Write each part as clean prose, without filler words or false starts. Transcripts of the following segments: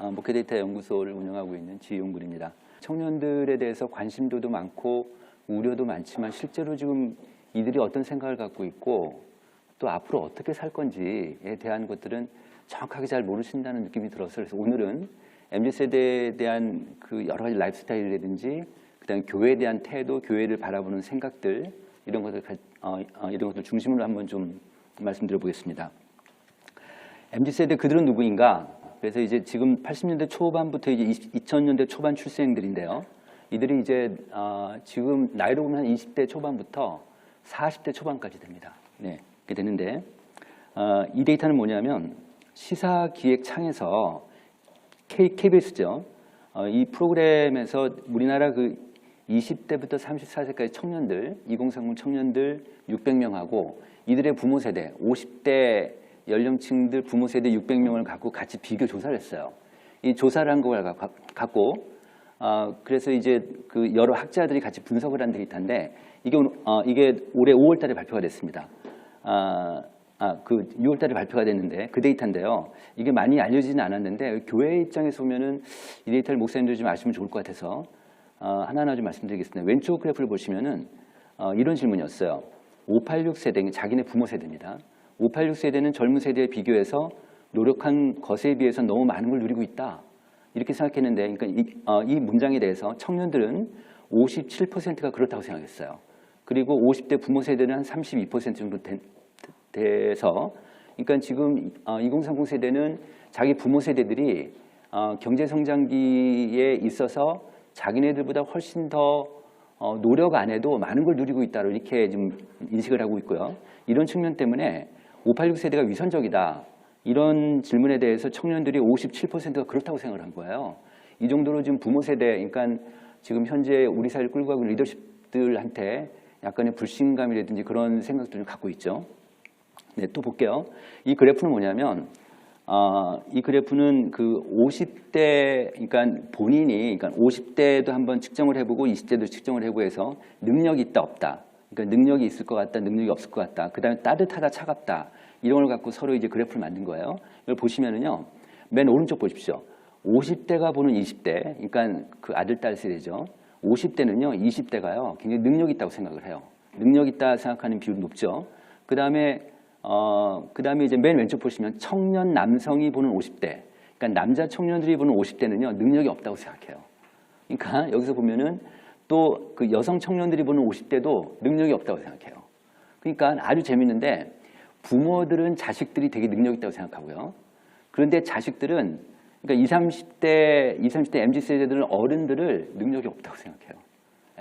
목회데이터 연구소를 운영하고 있는 지용근입니다. 청년들에 대해서 관심도도 많고 우려도 많지만 실제로 지금 이들이 어떤 생각을 갖고 있고 또 앞으로 어떻게 살 건지에 대한 것들은 정확하게 잘 모르신다는 느낌이 들어서 그래서 오늘은 MZ세대에 대한 그 여러 가지 라이프 스타일이라든지 그다음에 교회에 대한 태도, 교회를 바라보는 생각들 이런 것들 중심으로 한번 좀 말씀드려 보겠습니다. MZ세대 그들은 누구인가? 그래서 이제 지금 80년대 초반부터 이제 2000년대 초반 출생들인데요. 이들이 이제 지금 나이로 보면 한 20대 초반부터 40대 초반까지 됩니다. 네, 이렇게 되는데 이 데이터는 뭐냐면 시사기획창에서 KBS죠. 이 프로그램에서 우리나라 그 20대부터 34세까지 청년들, 2030 청년들 600명하고 이들의 부모 세대, 50대 연령층들 부모 세대 600명을 갖고 같이 비교 조사를 했어요. 이 조사를 한 걸 갖고 그래서 이제 그 여러 학자들이 같이 분석을 한 데이터인데 이게 올해 5월달에 발표가 됐습니다. 그 6월달에 발표가 됐는데 그 데이터인데요. 이게 많이 알려지진 않았는데 교회 입장에서 보면은 이 데이터를 목사님들 좀 아시면 좋을 것 같아서 하나하나 좀 말씀드리겠습니다. 왼쪽 그래프를 보시면은 이런 질문이었어요. 586 세대, 자기네 부모 세대입니다. 586 세대는 젊은 세대에 비교해서 노력한 것에 비해서 너무 많은 걸 누리고 있다. 이렇게 생각했는데, 그러니까 이 문장에 대해서 청년들은 57%가 그렇다고 생각했어요. 그리고 50대 부모 세대는 한 32% 정도 돼서, 그러니까 지금 2030 세대는 자기 부모 세대들이 경제 성장기에 있어서 자기네들보다 훨씬 더 노력 안 해도 많은 걸 누리고 있다고 이렇게 좀 인식을 하고 있고요. 이런 측면 때문에 586 세대가 위선적이다. 이런 질문에 대해서 청년들이 57%가 그렇다고 생각을 한 거예요. 이 정도로 지금 부모 세대, 그러니까 지금 현재 우리 사회를 끌고 가고 있는 리더십들한테 약간의 불신감이라든지 그런 생각들을 갖고 있죠. 네, 또 볼게요. 이 그래프는 뭐냐면 이 그래프는 그 50대, 그러니까 본인이, 그러니까 50대도 한번 측정을 해보고 20대도 측정을 해보고 해서 능력이 있다 없다. 그러니까 능력이 있을 것 같다, 능력이 없을 것 같다. 그 다음에 따뜻하다, 차갑다. 이런 걸 갖고 서로 이제 그래프를 만든 거예요. 이걸 보시면은요, 맨 오른쪽 보십시오. 50대가 보는 20대, 그러니까 그 아들, 딸 세대죠. 50대는요, 20대가요, 굉장히 능력 있다고 생각을 해요. 능력 있다 생각하는 비율이 높죠. 그 다음에 이제 맨 왼쪽 보시면 청년 남성이 보는 50대, 그러니까 남자 청년들이 보는 50대는요, 능력이 없다고 생각해요. 그러니까 여기서 보면은 또 그 여성 청년들이 보는 50대도 능력이 없다고 생각해요. 그러니까 아주 재밌는데 부모들은 자식들이 되게 능력 있다고 생각하고요. 그런데 자식들은 그러니까 20, 30대 MZ세대들은 어른들을 능력이 없다고 생각해요.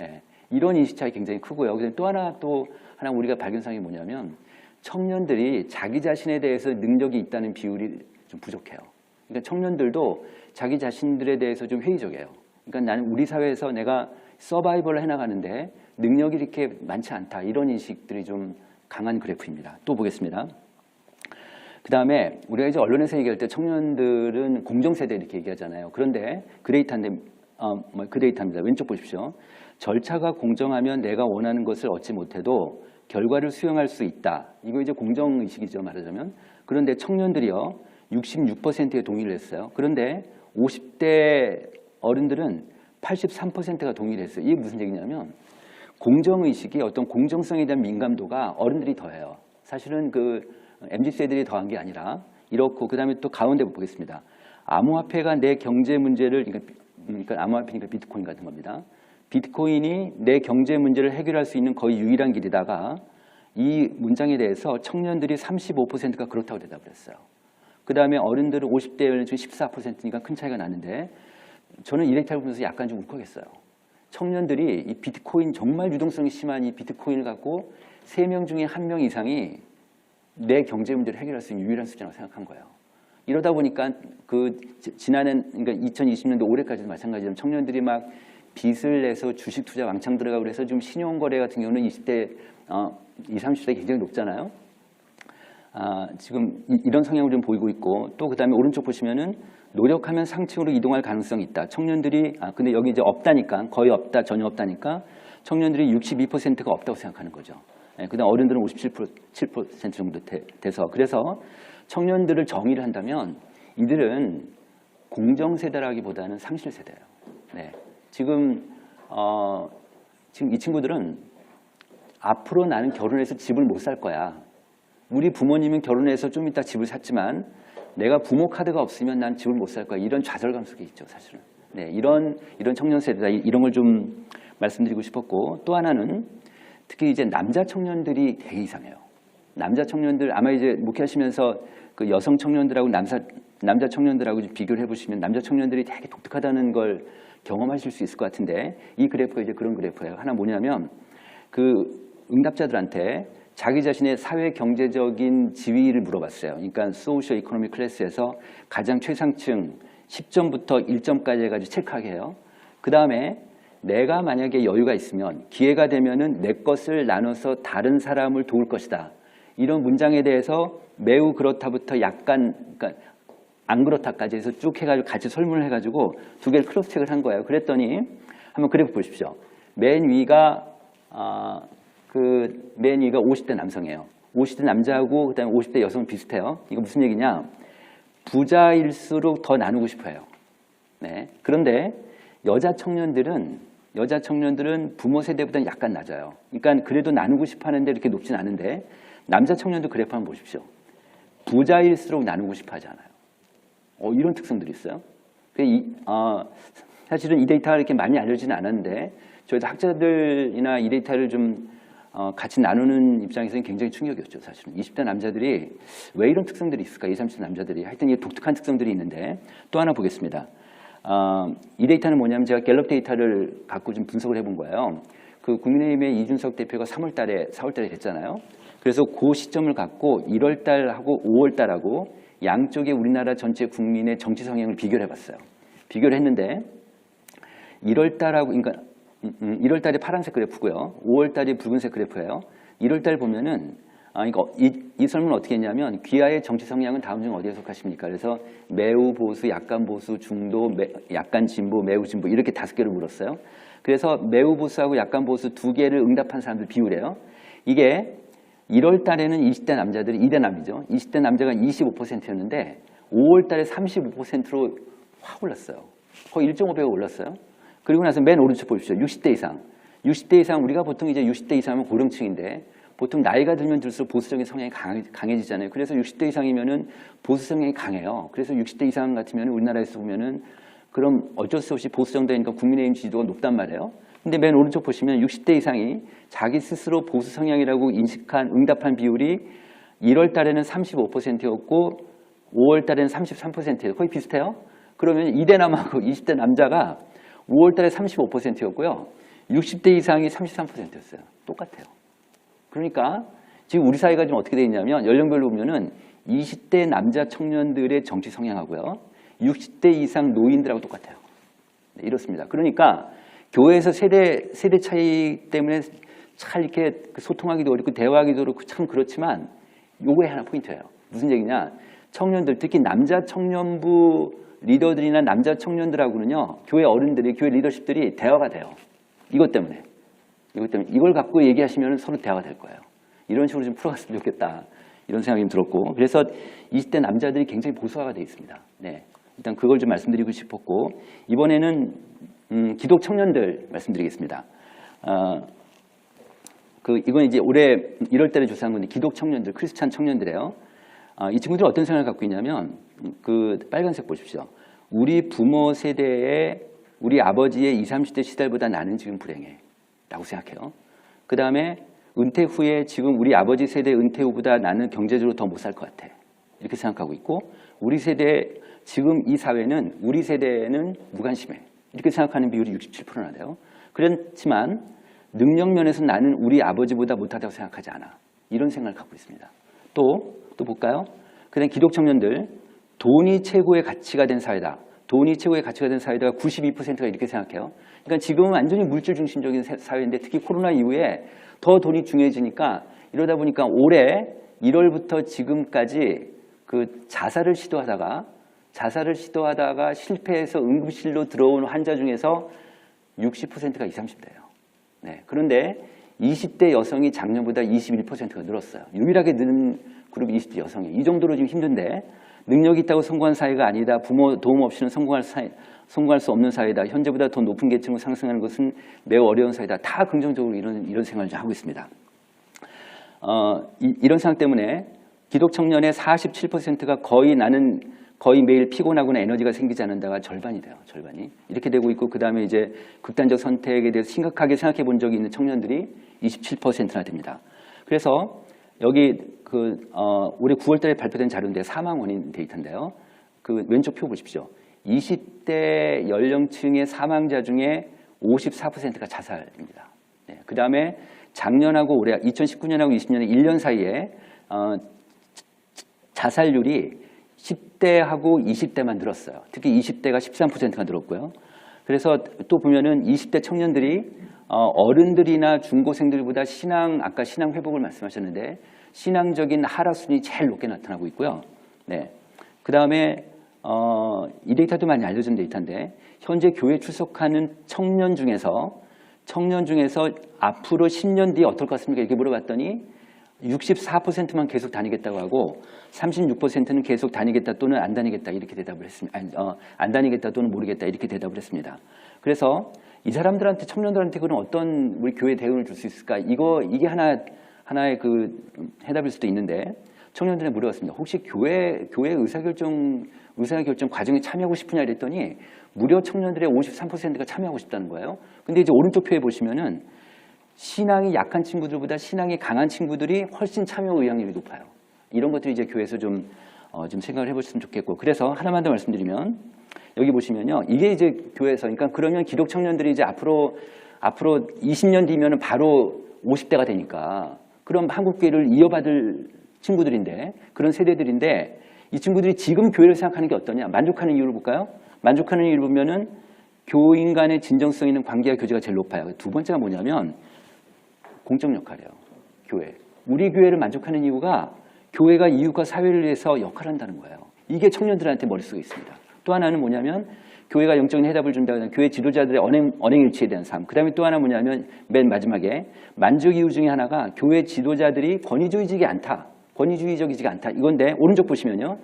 예, 이런 인식 차이 굉장히 크고요. 그다음에 또 하나 우리가 발견상이 뭐냐면 청년들이 자기 자신에 대해서 능력이 있다는 비율이 좀 부족해요. 그러니까 청년들도 자기 자신들에 대해서 좀 회의적이에요. 그러니까 나는 우리 사회에서 내가 서바이벌을 해나가는데 능력이 이렇게 많지 않다. 이런 인식들이 좀 강한 그래프입니다. 또 보겠습니다. 그 다음에 우리가 이제 언론에서 얘기할 때 청년들은 공정세대 이렇게 얘기하잖아요. 그런데 그 데이터입니다. 왼쪽 보십시오. 절차가 공정하면 내가 원하는 것을 얻지 못해도 결과를 수용할 수 있다. 이거 이제 공정의식이죠, 말하자면. 그런데 청년들이요, 66%에 동의를 했어요. 그런데 50대 어른들은 83%가 동의를 했어요. 이게 무슨 얘기냐면 공정의식이 어떤 공정성에 대한 민감도가 어른들이 더해요. 사실은 그 MZ세대들이 더한 게 아니라 이렇고, 그 다음에 또 가운데 보겠습니다. 암호화폐가 내 경제 문제를, 그러니까 암호화폐니까 비트코인 같은 겁니다. 비트코인이 내 경제 문제를 해결할 수 있는 거의 유일한 길이다가 이 문장에 대해서 청년들이 35%가 그렇다고 대답을 했어요. 그 다음에 어른들은 50대 연령층 14%니까 큰 차이가 나는데 저는 이 데이터를 보면서 약간 좀 울컥했어요. 청년들이 이 비트코인 정말 유동성이 심한 이 비트코인을 갖고 3명 중에 1명 이상이 내 경제 문제를 해결할 수 있는 유일한 수준이라고 생각한 거예요. 이러다 보니까 그 지난해, 그러니까 2020년도 올해까지도 마찬가지로 청년들이 막 빚을 내서 주식 투자 왕창 들어가고 그래서 좀 신용거래 같은 경우는 20대, 20, 30대 굉장히 높잖아요. 지금 이런 성향을 좀 보이고 있고, 또 그 다음에 오른쪽 보시면은 노력하면 상층으로 이동할 가능성이 있다. 청년들이, 근데 여기 이제 없다니까, 거의 없다, 전혀 없다니까 청년들이 62%가 없다고 생각하는 거죠. 그 다음 어른들은 57% 정도 돼서. 그래서 청년들을 정의를 한다면 이들은 공정세대라기보다는 상실세대예요. 네. 지금 이 친구들은 앞으로 나는 결혼해서 집을 못 살 거야. 우리 부모님은 결혼해서 좀 이따 집을 샀지만 내가 부모 카드가 없으면 난 집을 못 살 거야. 이런 좌절감 속에 있죠, 사실은. 네, 이런 청년 세대다. 이런 걸 좀 말씀드리고 싶었고, 또 하나는 특히 이제 남자 청년들이 되게 이상해요. 남자 청년들 아마 이제 목회하시면서 그 여성 청년들하고 남자 청년들하고 비교를 해보시면 남자 청년들이 되게 독특하다는 걸 경험하실 수 있을 것 같은데, 이 그래프가 이제 그런 그래프예요. 하나 뭐냐면 그 응답자들한테 자기 자신의 사회 경제적인 지위를 물어봤어요. 그러니까 소셜 이코노미 클래스에서 가장 최상층 10점부터 1점까지 해가지고 체크하게 해요. 그 다음에 내가 만약에 여유가 있으면 기회가 되면은 내 것을 나눠서 다른 사람을 도울 것이다. 이런 문장에 대해서 매우 그렇다부터 약간 그러니까 안 그렇다까지 해서 쭉 해가지고 같이 설문을 해가지고 두 개를 크로스 체크를 한 거예요. 그랬더니 한번 그래프 보십시오. 맨 위가 50대 남성이에요. 50대 남자하고 그다음에 50대 여성은 비슷해요. 이거 무슨 얘기냐? 부자일수록 더 나누고 싶어요. 네. 그런데 여자 청년들은 부모 세대보다는 약간 낮아요. 그러니까 그래도 나누고 싶어 하는데 이렇게 높진 않은데 남자 청년도 그래프 한번 보십시오. 부자일수록 나누고 싶어 하잖아요. 이런 특성들이 있어요. 사실은 이 데이터가 이렇게 많이 알려지는 않았는데 저희도 학자들이나 이 데이터를 좀 같이 나누는 입장에서는 굉장히 충격이었죠. 사실은 20대 남자들이 왜 이런 특성들이 있을까? 20, 30대 남자들이 하여튼 이 독특한 특성들이 있는데 또 하나 보겠습니다. 이 데이터는 뭐냐면 제가 갤럽 데이터를 갖고 좀 분석을 해본 거예요. 그 국민의힘의 이준석 대표가 4월 달에 됐잖아요. 그래서 그 시점을 갖고 1월 달하고 5월 달하고 양쪽의 우리나라 전체 국민의 정치 성향을 비교를 해봤어요. 비교를 했는데 1월 달하고 그러니까 1월 달이 파란색 그래프고요. 5월 달이 붉은색 그래프예요. 1월 달 보면은 이 설문은 어떻게 했냐면 귀하의 정치 성향은 다음 중 어디에 속하십니까? 그래서 매우 보수, 약간 보수, 중도, 약간 진보, 매우 진보 이렇게 5개를 물었어요. 그래서 매우 보수하고 약간 보수 2개를 응답한 사람들 비율이에요. 이게 1월 달에는 20대 남자들이 2대남이죠. 20대 남자가 25%였는데 5월 달에 35%로 확 올랐어요. 거의 1.5배가 올랐어요. 그리고 나서 맨 오른쪽 보십시오. 60대 이상. 60대 이상 우리가 보통 이제 60대 이상은 고령층인데 보통 나이가 들면 들수록 보수적인 성향이 강해지잖아요. 그래서 60대 이상이면은 보수 성향이 강해요. 그래서 60대 이상 같으면 우리나라에서 보면은 그럼 어쩔 수 없이 보수 정당이니까 국민의힘 지지도가 높단 말이에요. 근데 맨 오른쪽 보시면 60대 이상이 자기 스스로 보수 성향이라고 응답한 비율이 1월 달에는 35%였고 5월 달에는 33%예요. 거의 비슷해요. 그러면 2대남하고 20대 남자가 5월 달에 35%였고요. 60대 이상이 33%였어요. 똑같아요. 그러니까 지금 우리 사회가 지금 어떻게 되어 있냐면 연령별로 보면은 20대 남자 청년들의 정치 성향하고요. 60대 이상 노인들하고 똑같아요. 네, 이렇습니다. 그러니까 교회에서 세대 차이 때문에 잘 이렇게 소통하기도 어렵고 대화하기도 어렵고 참 그렇지만 요거에 하나 포인트예요. 무슨 얘기냐? 청년들, 특히 남자 청년부 리더들이나 남자 청년들하고는요. 교회 어른들이, 교회 리더십들이 대화가 돼요. 이것 때문에 이걸 갖고 얘기하시면 서로 대화가 될 거예요. 이런 식으로 좀 풀어갔으면 좋겠다. 이런 생각이 들었고, 그래서 20대 남자들이 굉장히 보수화가 되어 있습니다. 네, 일단 그걸 좀 말씀드리고 싶었고, 이번에는 기독 청년들 말씀드리겠습니다. 이건 이제 올해 1월 달에 조사한 건데 기독 청년들, 크리스찬 청년들이에요. 이 친구들은 어떤 생각을 갖고 있냐면 그 빨간색 보십시오. 우리 부모 세대의 우리 아버지의 20, 30대 시절보다 나는 지금 불행해 라고 생각해요. 그 다음에 은퇴 후에 지금 우리 아버지 세대 은퇴 후보다 나는 경제적으로 더 못 살 것 같아 이렇게 생각하고 있고, 우리 세대 지금 이 사회는 우리 세대는 무관심해 이렇게 생각하는 비율이 67%나 돼요. 그렇지만 능력 면에서 나는 우리 아버지보다 못하다고 생각하지 않아. 이런 생각을 갖고 있습니다. 또 볼까요? 그다음 기독 청년들, 돈이 최고의 가치가 된 사회다. 돈이 최고의 가치가 된 사회다가 92%가 이렇게 생각해요. 그러니까 지금은 완전히 물질 중심적인 사회인데 특히 코로나 이후에 더 돈이 중요해지니까 이러다 보니까 올해 1월부터 지금까지 그 자살을 시도하다가 실패해서 응급실로 들어온 환자 중에서 60%가 20, 30대예요. 네, 그런데 20대 여성이 작년보다 21%가 늘었어요. 유일하게 는 그룹이 20대 여성이에요. 이 정도로 지금 힘든데 능력이 있다고 성공한 사회가 아니다. 부모 도움 없이는 성공할 수 없는 사회다. 현재보다 더 높은 계층으로 상승하는 것은 매우 어려운 사회다. 다 긍정적으로 이런 생각을 하고 있습니다. 이런 상황 때문에 기독 청년의 47%가 거의 매일 피곤하거나 에너지가 생기지 않는다가 절반이 돼요. 절반이. 이렇게 되고 있고, 그 다음에 이제 극단적 선택에 대해서 심각하게 생각해 본 적이 있는 청년들이 27%나 됩니다. 그래서 여기 올해 9월 달에 발표된 자료인데 사망 원인 데이터인데요. 그 왼쪽 표 보십시오. 20대 연령층의 사망자 중에 54%가 자살입니다. 네, 그 다음에 작년하고 올해 2019년하고 20년에 1년 사이에 자살률이 10대하고 20대만 늘었어요. 특히 20대가 13%가 늘었고요. 그래서 또 보면은 20대 청년들이 어른들이나 중고생들보다 아까 신앙 회복을 말씀하셨는데 신앙적인 하락순이 제일 높게 나타나고 있고요. 네. 그 다음에 이 데이터도 많이 알려진 데이터인데 현재 교회 출석하는 청년 중에서 앞으로 10년 뒤에 어떨 것 같습니까? 이렇게 물어봤더니 64%만 계속 다니겠다고 하고 36%는 계속 다니겠다 또는 안 다니겠다 이렇게 대답을 했습니다. 안 다니겠다 또는 모르겠다 이렇게 대답을 했습니다. 그래서 이 사람들한테 청년들한테 그럼 어떤 우리 교회 대응을 줄 수 있을까? 이게 하나의 그 해답일 수도 있는데 청년들한테 물어봤습니다. 혹시 교회 의사결정 과정에 참여하고 싶으냐 이랬더니 무려 청년들의 53%가 참여하고 싶다는 거예요. 근데 이제 오른쪽 표에 보시면은 신앙이 약한 친구들보다 신앙이 강한 친구들이 훨씬 참여 의향률이 높아요. 이런 것들이 이제 교회에서 좀 생각을 해보셨으면 좋겠고, 그래서 하나만 더 말씀드리면 여기 보시면요, 이게 이제 교회에서 그러면 기독 청년들이 이제 앞으로 20년 뒤면은 바로 50대가 되니까 그럼 한국 교회를 이어받을 친구들인데 그런 세대들인데 이 친구들이 지금 교회를 생각하는 게 어떠냐? 만족하는 이유를 볼까요? 만족하는 이유를 보면은 교인 간의 진정성 있는 관계와 교제가 제일 높아요. 두 번째가 뭐냐면 공적 역할이에요. 교회. 우리 교회를 만족하는 이유가 교회가 이웃과 사회를 위해서 역할을 한다는 거예요. 이게 청년들한테 머릿속에 있습니다. 또 하나는 뭐냐면 교회가 영적인 해답을 준다는 교회 지도자들의 언행일치에 대한 삶. 그 다음에 또 하나 뭐냐면 맨 마지막에 만족 이유 중에 하나가 교회 지도자들이 권위주의적이지 않다. 이건데 오른쪽 보시면요.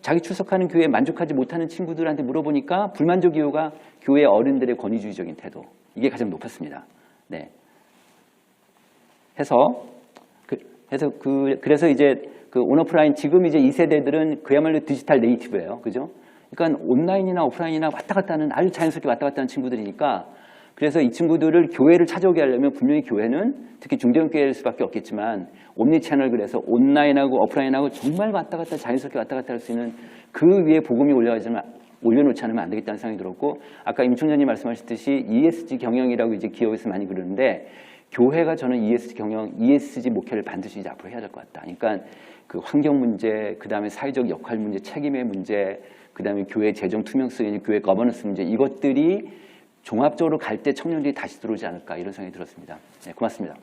자기 출석하는 교회에 만족하지 못하는 친구들한테 물어보니까 불만족 이유가 교회 어른들의 권위주의적인 태도. 이게 가장 높았습니다. 네. 그래서 이제 온오프라인 지금 이제 이 세대들은 그야말로 디지털 네이티브예요. 그죠? 그러니까 온라인이나 오프라인이나 왔다 갔다 하는 아주 자연스럽게 왔다 갔다 하는 친구들이니까 그래서 이 친구들을 교회를 찾아오게 하려면 분명히 교회는 특히 중대형 교회일 수밖에 없겠지만 옴니 채널 그래서 온라인하고 오프라인하고 정말 왔다 갔다 자연스럽게 왔다 갔다 할 수 있는 그 위에 복음이 올려놓지 않으면 안 되겠다는 생각이 들었고 아까 임 총장님 말씀하셨듯이 ESG 경영이라고 이제 기업에서 많이 그러는데 교회가 저는 ESG 목표를 반드시 이제 앞으로 해야 될 것 같다. 그러니까 그 환경 문제, 그 다음에 사회적 역할 문제, 책임의 문제, 그 다음에 교회 재정 투명성, 교회 거버넌스 문제 이것들이 종합적으로 갈 때 청년들이 다시 들어오지 않을까 이런 생각이 들었습니다. 네, 고맙습니다.